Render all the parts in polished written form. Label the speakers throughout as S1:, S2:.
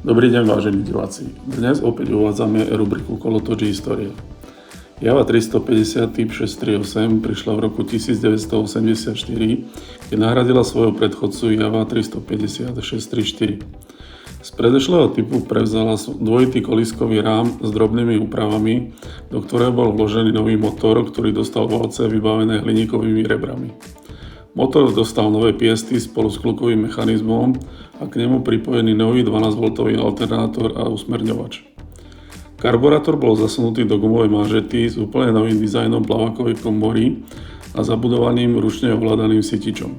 S1: Dobrý deň, vážení diváci. Dnes opäť uvádzame rubriku Kolotoč histórie. Java 350 typ 638 prišla v roku 1984, keď nahradila svojho predchodcu Java 350 634. Z predošlého typu prevzala dvojitý kolískový rám s drobnými úpravami, do ktorého bol vložený nový motor, ktorý dostal valce vybavené hliníkovými rebrami. Motor dostal nové piesty spolu s kľukovým mechanizmom a k nemu pripojený nový 12V alternátor a usmerňovač. Karburátor bol zasunutý do gumovej manžety s úplne novým dizajnom plavakovej komory a zabudovaným ručne ovládaným sytičom.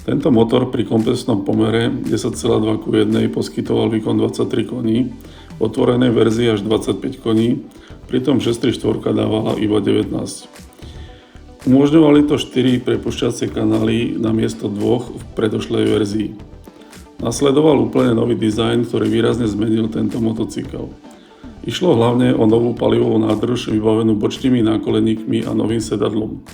S1: Tento motor pri kompresnom pomere 10,2:1 poskytoval výkon 23 koní, v otvorenej verzii až 25 koní, pritom 634 dávala iba 19. Umožňovali to 4 prepušťacie kanály namiesto 2 v predošlej verzii. Nasledoval úplne nový dizajn, ktorý výrazne zmenil tento motocykel. Išlo hlavne o novú palivovú nádrž vybavenú bočnými nákoleníkmi a novým sedadlom.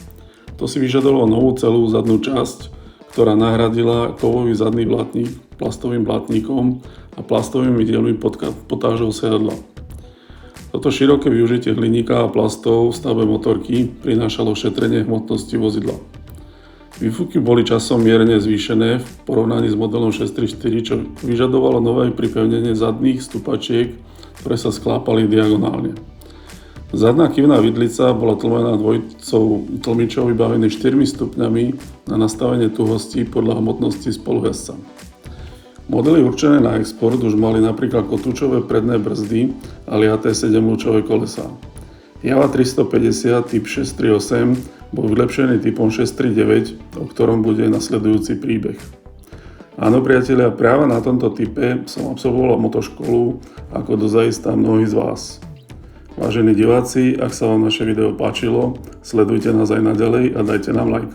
S1: To si vyžadovalo novú celú zadnú časť, ktorá nahradila kovový zadný blatník plastovým blatníkom a plastovými dielmi potážou sedadla. Toto široké využitie hliníka a plastov v stavbe motorky prinášalo šetrenie hmotnosti vozidla. Výfuky boli časom mierne zvýšené v porovnaní s modelom 634, čo vyžadovalo nové pripevnenie zadných stupačiek, ktoré sa sklápali diagonálne. Zadná kyvná vidlica bola tlmená dvojicou tlmičov vybavených 4 stupňami na nastavenie tuhosti podľa hmotnosti spolujazdca. Modely určené na export už mali napríklad kotúčové predné brzdy a liaté 7-lúčové kolesá. Java 350 typ 638 bol vylepšený typom 639, o ktorom bude nasledujúci príbeh. Áno priatelia, práve na tomto type som absolvoval motoškolu, ako dozaistá mnohí z vás. Vážení diváci, ak sa vám naše video páčilo, sledujte nás aj naďalej a dajte nám like.